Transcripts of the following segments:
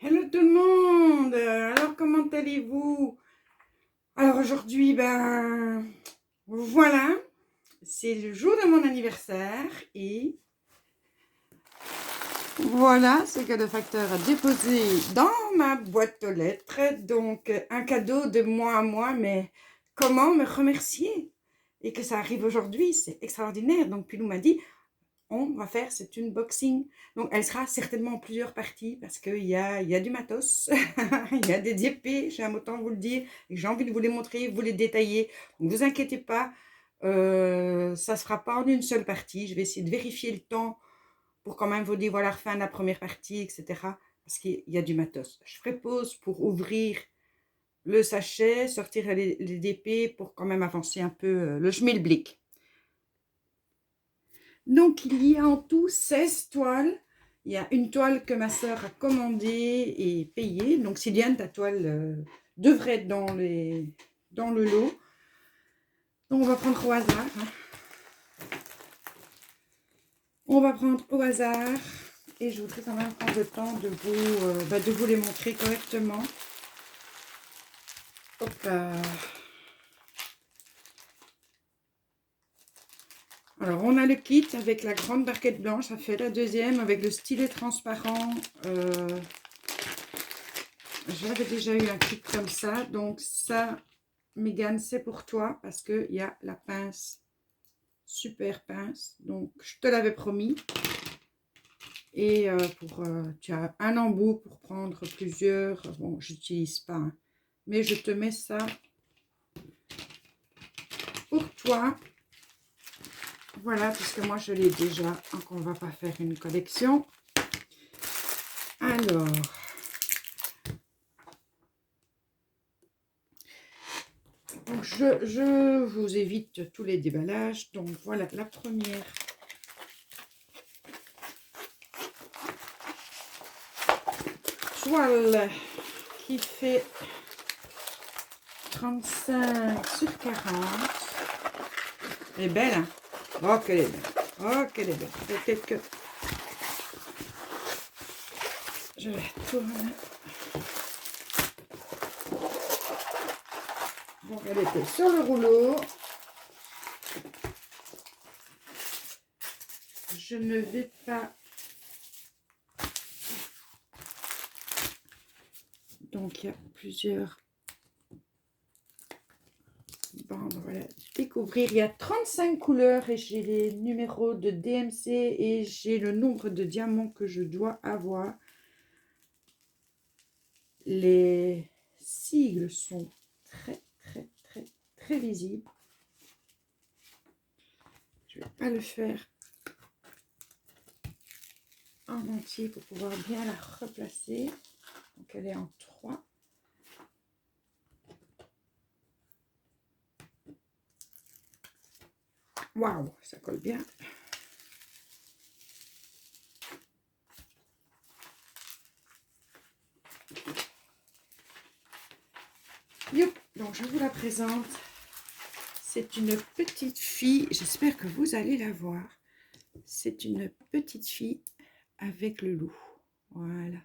Hello tout le monde! Alors comment allez-vous? Alors aujourd'hui, voilà, c'est le jour de mon anniversaire et voilà ce que le facteur a déposé dans ma boîte aux lettres. Donc un cadeau de moi à moi, mais comment me remercier? Et que ça arrive aujourd'hui, c'est extraordinaire. Donc Pilou m'a dit, on va faire cet unboxing. Donc, elle sera certainement en plusieurs parties parce qu'il y a du matos, il y a des épées, j'aime autant vous le dire, et j'ai envie de vous les montrer, vous les détailler. Donc, ne vous inquiétez pas, ça ne se fera pas en une seule partie. Je vais essayer de vérifier le temps pour quand même vous dire voilà la fin de la première partie, etc. Parce qu'il y a du matos. Je ferai pause pour ouvrir le sachet, sortir les épées pour quand même avancer un peu le schmilblick. Donc, il y a en tout 16 toiles. Il y a une toile que ma sœur a commandée et payée. Donc, Sylviane, ta toile devrait être dans le lot. Donc, on va prendre au hasard. On va prendre au hasard. Et je voudrais quand même prendre le temps de vous les montrer correctement. Hop là. Alors, on a le kit avec la grande barquette blanche. Ça fait la deuxième avec le stylet transparent. J'avais déjà eu un kit comme ça. Donc ça, Mégane, c'est pour toi parce qu'il y a la pince, super pince. Donc, je te l'avais promis. Et tu as un embout pour prendre plusieurs. Bon, j'utilise pas, hein, mais je te mets ça pour toi. Voilà, puisque moi, je l'ai déjà. Donc, on va pas faire une collection. Alors... Donc, je vous évite tous les déballages. Donc, voilà la première. Toile qui fait 35 sur 40. Elle est belle, hein? Oh, qu'elle est belle. Oh, qu'elle est belle. Peut-être que je la tourne. Donc, elle était sur le rouleau. Je ne vais pas... Donc, il y a plusieurs bandes. Voilà. Découvrir. Il y a 35 couleurs et j'ai les numéros de DMC et j'ai le nombre de diamants que je dois avoir. Les sigles sont très visibles. Je ne vais pas le faire en entier pour pouvoir bien la replacer. Donc elle est en 3. Waouh, ça colle bien. Youp, donc je vous la présente. C'est une petite fille. J'espère que vous allez la voir. C'est une petite fille avec le loup. Voilà.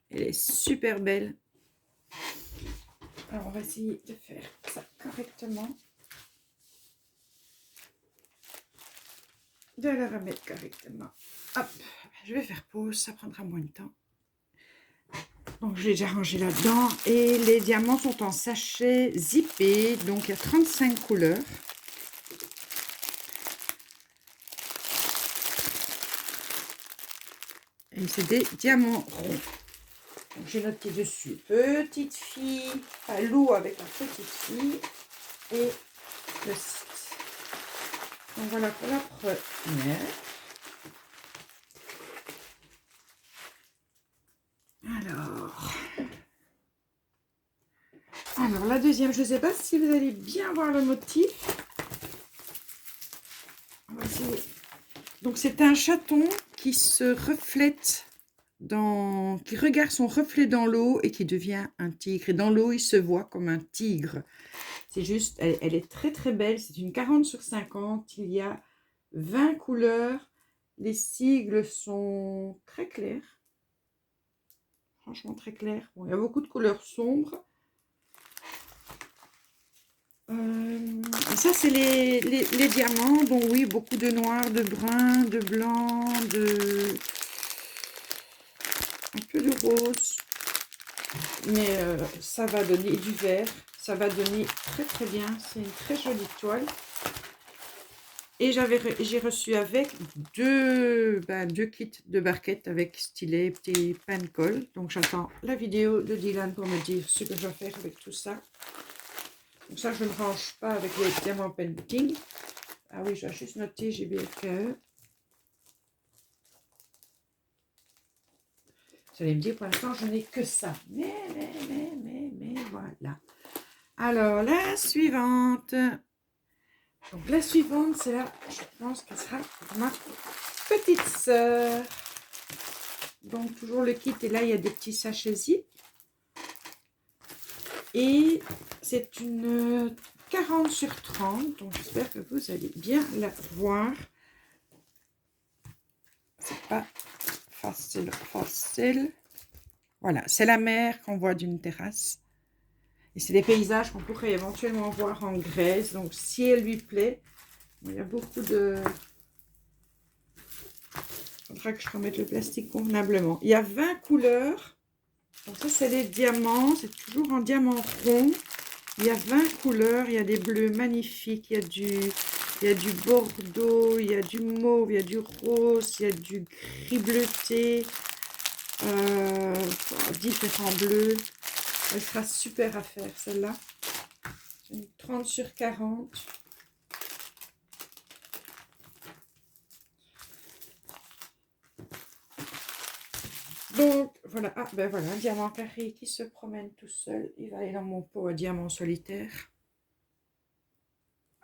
Elle est super belle. Alors on va essayer de faire ça correctement. De la remettre correctement. Hop, je vais faire pause, ça prendra moins de temps. Donc je l'ai déjà rangé là-dedans. Et les diamants sont en sachet zippé. Donc il y a 35 couleurs. Et c'est des diamants ronds. J'ai noté dessus petite fille, à loup avec la petite fille et le site. Donc voilà pour la première. Alors la deuxième, je ne sais pas si vous allez bien voir le motif. On va essayer. Donc c'est un chaton qui se reflète qui regarde son reflet dans l'eau et qui devient un tigre. Et dans l'eau, il se voit comme un tigre. C'est juste, elle est très belle. C'est une 40 sur 50. Il y a 20 couleurs. Les sigles sont très clairs. franchement très clair. Bon, il y a beaucoup de couleurs sombres. Et ça, c'est les diamants. Donc oui, beaucoup de noir, de brun, de blanc, un peu de rose. Mais ça va donner du vert. Ça va donner très très bien. C'est une très jolie toile. Et j'ai reçu avec deux kits de barquettes avec stylet, petit pain de colle. Donc j'attends la vidéo de Dylan pour me dire ce que je vais faire avec tout ça. Donc ça, je ne range pas avec les diamants painting. Ah oui, je vais juste noter GBFKE. Vous allez me dire, pour l'instant, je n'ai que ça. Mais, voilà. Alors, la suivante. Donc, la suivante, c'est là, je pense qu'elle sera ma petite sœur. Donc, toujours le kit. Et là, il y a des petits sachets zip. Et c'est une 40 sur 30. Donc, j'espère que vous allez bien la voir. C'est pas facile. Voilà, c'est la mer qu'on voit d'une terrasse. Et c'est des paysages qu'on pourrait éventuellement voir en Grèce. Donc, si elle lui plaît, il y a beaucoup de... Il faudra que je remette le plastique convenablement. Il y a 20 couleurs. Donc, ça, c'est les diamants. C'est toujours en diamant rond. Il y a 20 couleurs. Il y a des bleus magnifiques. Il y a du bordeaux. Il y a du mauve. Il y a du rose. Il y a du gris bleuté. Différents bleus. Elle sera super à faire, celle-là. 30 sur 40. Donc, voilà. Ah, ben voilà, un diamant carré qui se promène tout seul. Il va aller dans mon pot à diamant solitaire.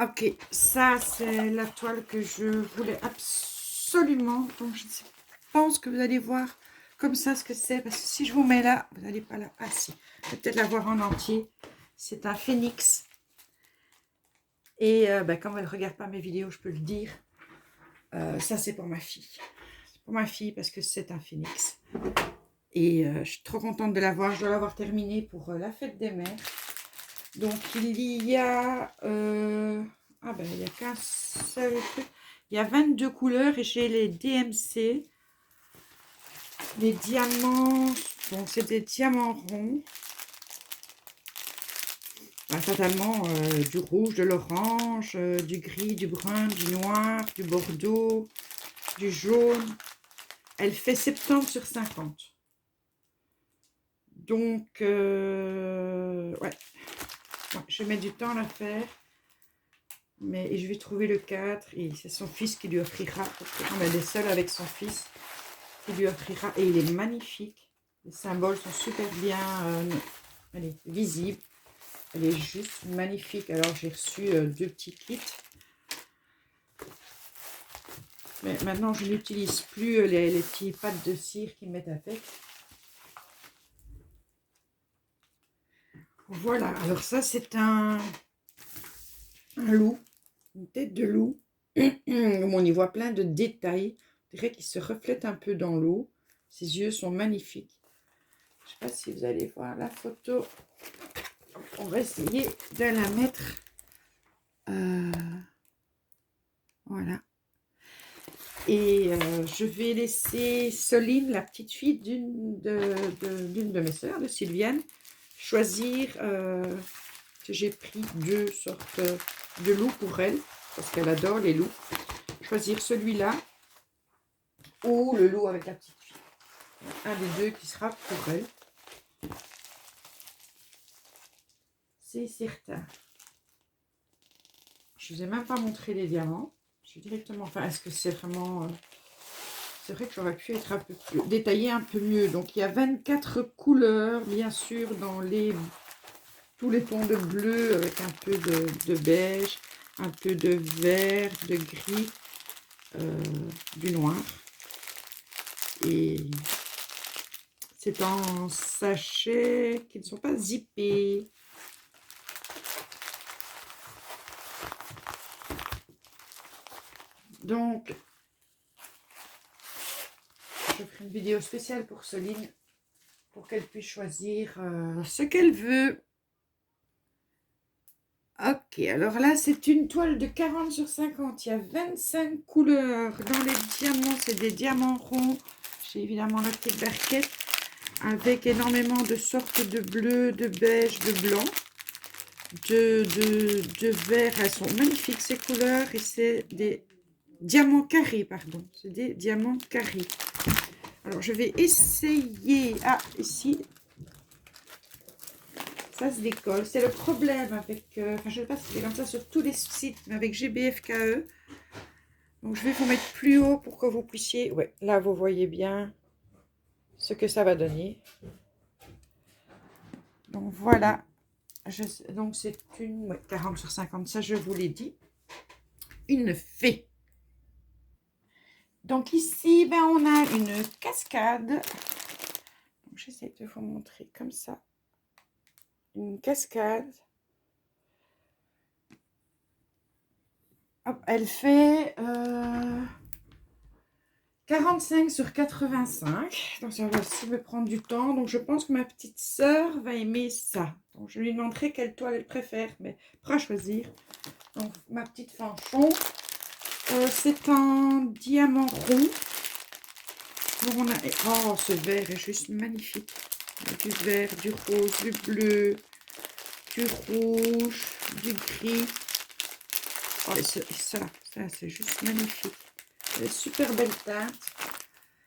Ok, ça, c'est la toile que je voulais absolument. Donc, je pense que vous allez voir comme ça ce que c'est. Parce que si je vous mets là, vous n'allez pas là. Ah si, je vais peut-être la voir en entier. C'est un phénix. Et quand elle ne regarde pas mes vidéos, je peux le dire. Ça, c'est pour ma fille. C'est pour ma fille parce que c'est un phénix. Et je suis trop contente de l'avoir. Je dois l'avoir terminée pour la fête des mères. Donc, il y a... il n'y a qu'un seul truc. Il y a 22 couleurs et j'ai les DMC. Les diamants. Donc, c'est des diamants ronds. Totalement du rouge, de l'orange, du gris, du brun, du noir, du bordeaux, du jaune. Elle fait 70 sur 50. Donc, ouais, je vais mettre du temps à la faire. Mais je vais trouver le 4 et c'est son fils qui lui offrira. Elle est seule avec son fils qui lui offrira. Et il est magnifique. Les symboles sont super bien visibles. Elle est juste magnifique. Alors, j'ai reçu 2 petits kits. Mais maintenant, je n'utilise plus les petits pattes de cire qu'ils mettent avec. Voilà. Alors, ça, c'est un loup. Une tête de loup. On y voit plein de détails. On dirait qu'il se reflète un peu dans l'eau. Ses yeux sont magnifiques. Je ne sais pas si vous allez voir la photo. On va essayer de la mettre. Voilà. Et je vais laisser Soline, la petite fille d'une de mes sœurs, de Sylviane, choisir que j'ai pris 2 sortes de loups pour elle, parce qu'elle adore les loups. Choisir celui-là ou le loup avec la petite fille. Un des 2 qui sera pour elle. C'est certain. Je ne vous ai même pas montré les diamants. Je suis directement... Enfin, est-ce que c'est vraiment... C'est vrai que j'aurais pu être un peu plus... détaillé un peu mieux. Donc, il y a 24 couleurs, bien sûr, dans tous les tons de bleu, avec un peu de beige, un peu de vert, de gris, du noir. Et c'est en sachets qui ne sont pas zippés. Donc, je ferai une vidéo spéciale pour Soline pour qu'elle puisse choisir ce qu'elle veut. Ok, alors là, c'est une toile de 40 sur 50. Il y a 25 couleurs. Dans les diamants, c'est des diamants ronds. J'ai évidemment la petite barquette avec énormément de sortes de bleu, de beige, de blanc, de vert. Elles sont magnifiques, ces couleurs. Et c'est des diamants carrés, pardon. C'est des diamants carrés. Alors, je vais essayer... Ah, ici... Ça se décolle. C'est le problème avec... enfin, je ne sais pas si c'est comme ça sur tous les sites, mais avec GBFKE. Donc, je vais vous mettre plus haut pour que vous puissiez... Ouais, là, vous voyez bien ce que ça va donner. Donc, voilà. Donc, c'est une... Ouais, 40 sur 50, ça, je vous l'ai dit. Une fée. Donc, ici, ben, on a une cascade. J'essaie de vous montrer comme ça. Une cascade. Hop, elle fait 45 sur 85. Donc ça va aussi me prendre du temps. Donc je pense que ma petite sœur va aimer ça. Donc je lui demanderai quelle toile elle préfère, mais pourra choisir. Donc ma petite Fanchon, c'est en diamant rond. Donc on a... Oh, ce vert est juste magnifique. Du vert, du rose, du bleu, du rouge, du gris. Oh, et ça c'est juste magnifique. Des super belles teintes.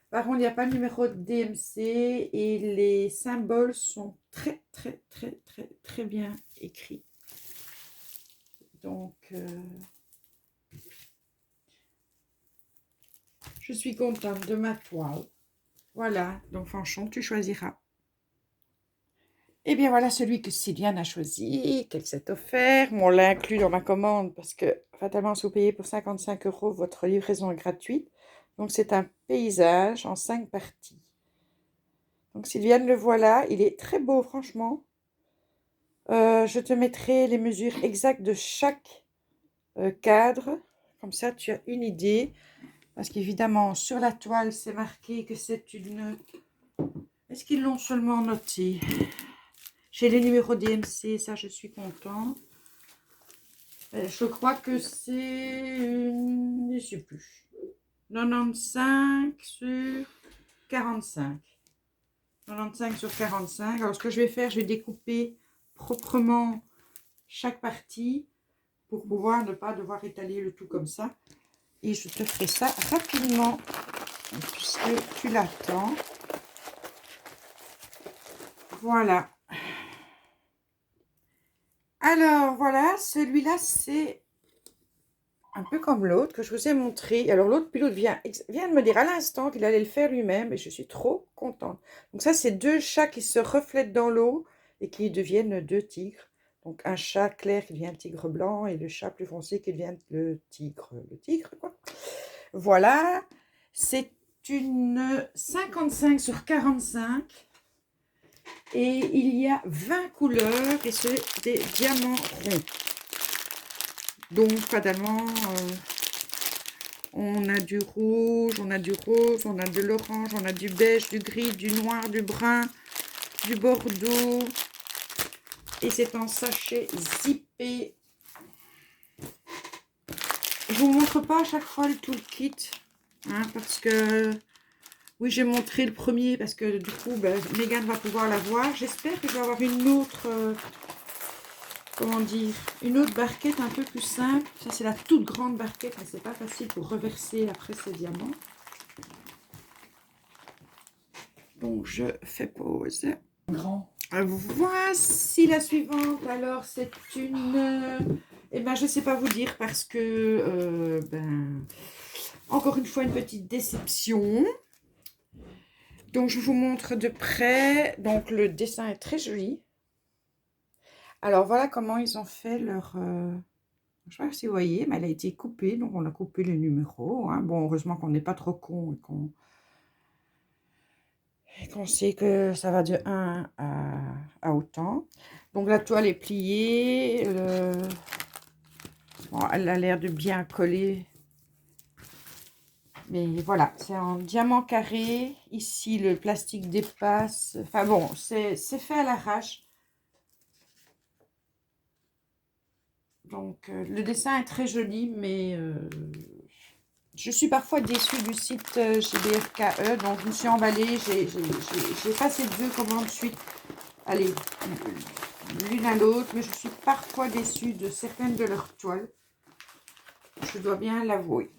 Par contre, il n'y a pas le numéro de DMC et les symboles sont très bien écrits. Donc, je suis contente de ma toile. Voilà, donc Fanchon, tu choisiras. Et bien voilà celui que Sylviane a choisi, qu'elle s'est offert. Bon, on l'a inclus dans ma commande parce que fatalement, si vous payez pour 55 €, votre livraison est gratuite. Donc c'est un paysage en 5 parties. Donc Sylviane, le voilà, il est très beau franchement. Je te mettrai les mesures exactes de chaque cadre. Comme ça, tu as une idée. Parce qu'évidemment, sur la toile, c'est marqué que c'est une... Est-ce qu'ils l'ont seulement noté? J'ai les numéros DMC, ça je suis content. Je crois que c'est une... Je ne sais plus. 95 sur 45. 95 sur 45. Alors ce que je vais faire, je vais découper proprement chaque partie pour pouvoir ne pas devoir étaler le tout comme ça. Et je te ferai ça rapidement puisque tu l'attends. Voilà. Alors, voilà, celui-là, c'est un peu comme l'autre que je vous ai montré. Alors, l'autre pilote vient de me dire à l'instant qu'il allait le faire lui-même et je suis trop contente. Donc, ça, c'est deux chats qui se reflètent dans l'eau et qui deviennent deux tigres. Donc, un chat clair qui devient un tigre blanc et le chat plus foncé qui devient le tigre quoi. Voilà, c'est une 55 sur 45. Et il y a 20 couleurs et c'est des diamants ronds. Donc, fatalement, on a du rouge, on a du rose, on a de l'orange, on a du beige, du gris, du noir, du brun, du bordeaux. Et c'est en sachet zippé. Je ne vous montre pas à chaque fois tout le kit. Hein, parce que... Oui, j'ai montré le premier parce que du coup, ben, Megan va pouvoir la voir. J'espère que je vais avoir une autre, comment dire, une autre barquette un peu plus simple. Ça, c'est la toute grande barquette, mais c'est pas facile pour reverser après ces diamants. Donc, je fais pause. Grand. Voici la suivante. Alors, c'est une... eh ben, je ne sais pas vous dire parce que, ben, encore une fois, une petite déception. Donc, je vous montre de près. Donc, le dessin est très joli. Alors, voilà comment ils ont fait leur... je ne sais pas si vous voyez, mais elle a été coupée. Donc, on a coupé les numéros. Hein. Bon, heureusement qu'on n'est pas trop con et qu'on sait que ça va de 1 à autant. Donc, la toile est pliée. Bon, elle a l'air de bien coller. Mais voilà, c'est en diamant carré. Ici, le plastique dépasse. Enfin bon, c'est fait à l'arrache. Donc, le dessin est très joli, mais je suis parfois déçue du site GBFKE. Donc, je me suis emballée. J'ai passé 2 commandes suite. Allez, l'une à l'autre. Mais je suis parfois déçue de certaines de leurs toiles. Je dois bien l'avouer.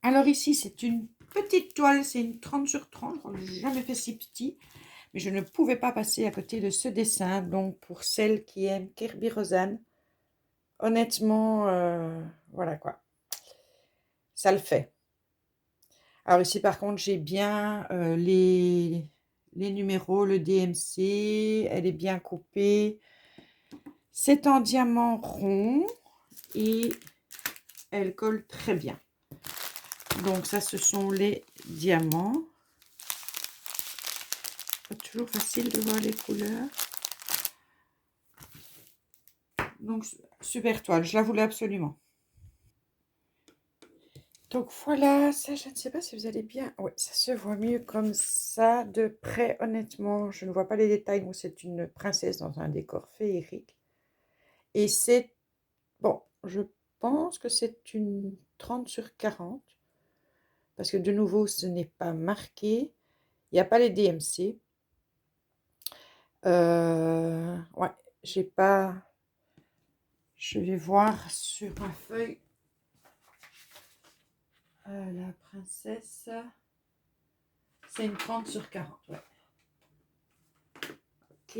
Alors ici, c'est une petite toile. C'est une 30 sur 30. Je n'ai jamais fait si petit. Mais je ne pouvais pas passer à côté de ce dessin. Donc, pour celles qui aiment Kirby Rosanne, honnêtement, voilà quoi. Ça le fait. Alors ici, par contre, j'ai bien les numéros, le DMC. Elle est bien coupée. C'est en diamant rond et elle colle très bien. Donc ça, ce sont les diamants. Pas toujours facile de voir les couleurs. Donc, super toile. Je la voulais absolument. Donc voilà, ça, je ne sais pas si vous allez bien. Oui, ça se voit mieux comme ça de près. Honnêtement, je ne vois pas les détails. Donc, c'est une princesse dans un décor féerique. Et c'est, bon, je pense que c'est une 30 sur 40. Parce que de nouveau, ce n'est pas marqué. Il n'y a pas les DMC. Ouais, j'ai pas... Je vais voir sur ma feuille. La princesse, c'est une 30 sur 40, ouais. Ok.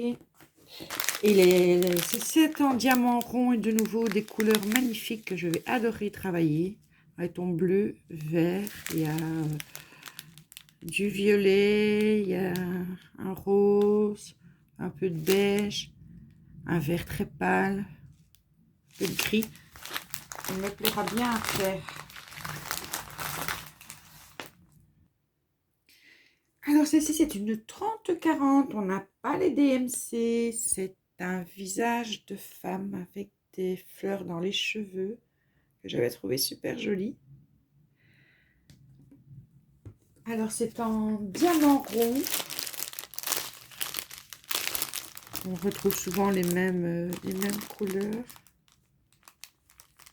Et c'est en diamant rond et de nouveau des couleurs magnifiques que je vais adorer travailler. Avec ton bleu, vert, il y a du violet, il y a un rose, un peu de beige, un vert très pâle, un peu de gris. Il me plaira bien à faire. Alors celle-ci, c'est une 30-40. On n'a pas les DMC. C'est un visage de femme avec des fleurs dans les cheveux que j'avais trouvé super joli. Alors c'est en diamant rond. On retrouve souvent les mêmes couleurs.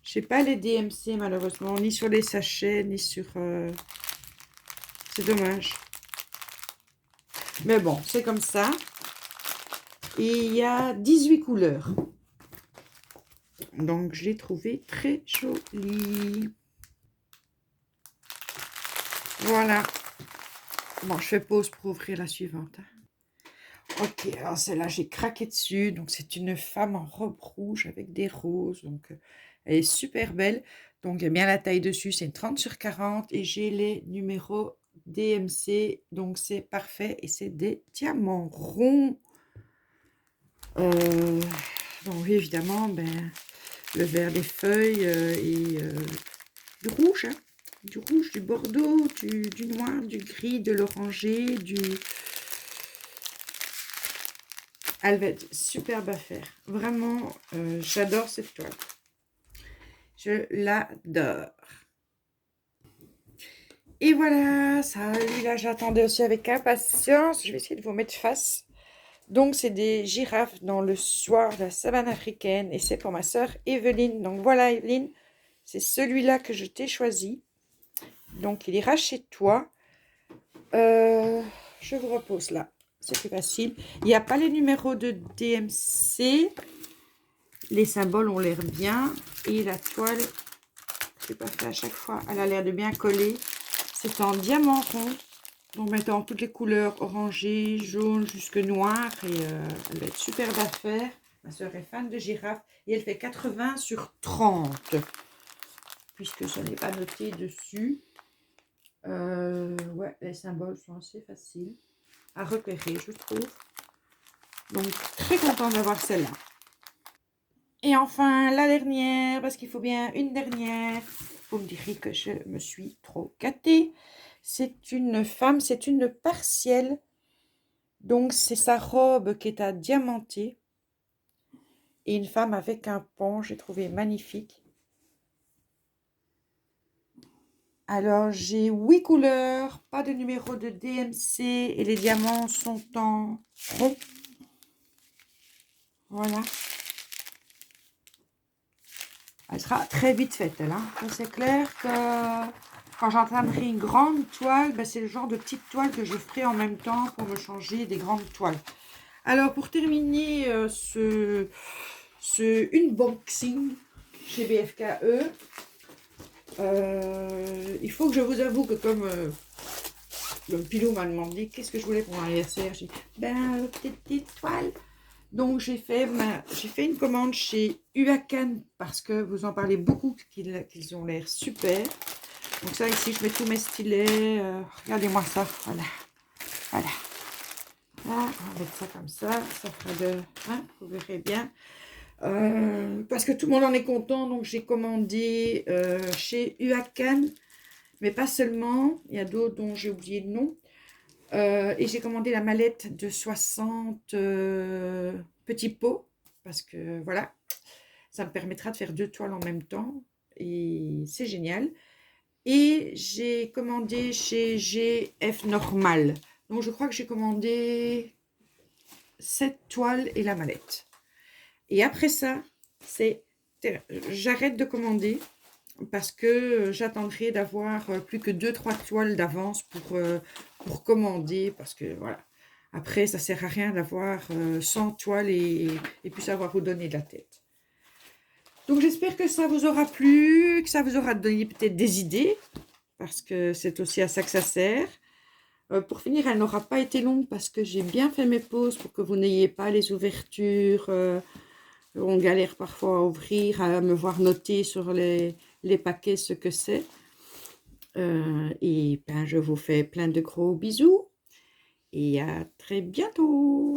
Je n'ai pas les DMC malheureusement, ni sur les sachets, ni sur... C'est dommage. Mais bon, c'est comme ça. Et il y a 18 couleurs. Donc, je l'ai trouvé très joli. Voilà. Bon, je fais pause pour ouvrir la suivante. Ok, alors celle-là, j'ai craqué dessus. Donc, c'est une femme en robe rouge avec des roses. Donc, elle est super belle. Donc, il y a bien la taille dessus. C'est une 30 sur 40. Et j'ai les numéros DMC. Donc, c'est parfait. Et c'est des diamants ronds. Donc, oui, évidemment, ben, le vert des feuilles et du rouge. Hein. Du rouge, du bordeaux, du noir, du gris, de l'orangé, du... Elle va être superbe à faire. Vraiment, j'adore cette toile. Je l'adore. Et voilà, ça, là, j'attendais aussi avec impatience. Je vais essayer de vous mettre face. Donc, c'est des girafes dans le soir de la savane africaine. Et c'est pour ma sœur Evelyne. Donc, voilà, Evelyne, c'est celui-là que je t'ai choisi. Donc, il ira chez toi. Je vous repose là. C'est plus facile. Il n'y a pas les numéros de DMC. Les symboles ont l'air bien. Et la toile, je n'ai pas fait à chaque fois. Elle a l'air de bien coller. C'est en diamant rond. Donc, mettant toutes les couleurs orangé, jaune, jusque noir. Et elle va être superbe à faire. Ma soeur est fan de girafe. Et elle fait 80 sur 30. Puisque ce n'est pas noté dessus. Ouais, les symboles sont assez faciles à repérer, je trouve. Donc, très contente d'avoir celle-là. Et enfin, la dernière, parce qu'il faut bien une dernière. Vous me direz que je me suis trop gâtée. C'est une femme, c'est une partielle. Donc, c'est sa robe qui est à diamanter. Et une femme avec un pont, j'ai trouvé magnifique. Alors, j'ai 8 couleurs, pas de numéro de DMC et les diamants sont en rond. Voilà. Elle sera très vite faite, elle. Hein. C'est clair que quand j'entamerai une grande toile, ben, c'est le genre de petite toile que je ferai en même temps pour me changer des grandes toiles. Alors, pour terminer ce unboxing chez BFKE, il faut que je vous avoue que comme le pilot m'a demandé qu'est-ce que je voulais pour mon anniversaire, j'ai dit, ben, petite toile. Donc, j'ai fait une commande chez Huacan parce que vous en parlez beaucoup, qu'ils ont l'air super. Donc ça, ici, je mets tous mes stylets. Regardez-moi ça, voilà. Voilà. Là, on va mettre ça comme ça. Ça fera de... Hein, vous verrez bien. Parce que tout le monde en est content, donc j'ai commandé chez Huacan. Mais pas seulement. Il y a d'autres dont j'ai oublié le nom. Et j'ai commandé la mallette de 60 petits pots. Parce que voilà, ça me permettra de faire 2 toiles en même temps. Et c'est génial. Et j'ai commandé chez GF Normal. Donc je crois que j'ai commandé 7 toiles et la mallette. Et après ça, j'arrête de commander parce que j'attendrai d'avoir plus que 2-3 toiles d'avance pour commander. Parce que voilà, après ça sert à rien d'avoir 100 toiles et puis savoir où donner de la tête. Donc j'espère que ça vous aura plu, que ça vous aura donné peut-être des idées, parce que c'est aussi à ça que ça sert. Pour finir, elle n'aura pas été longue parce que j'ai bien fait mes pauses pour que vous n'ayez pas les ouvertures. On galère parfois à ouvrir, à me voir noter sur les paquets ce que c'est. Et ben, je vous fais plein de gros bisous et à très bientôt.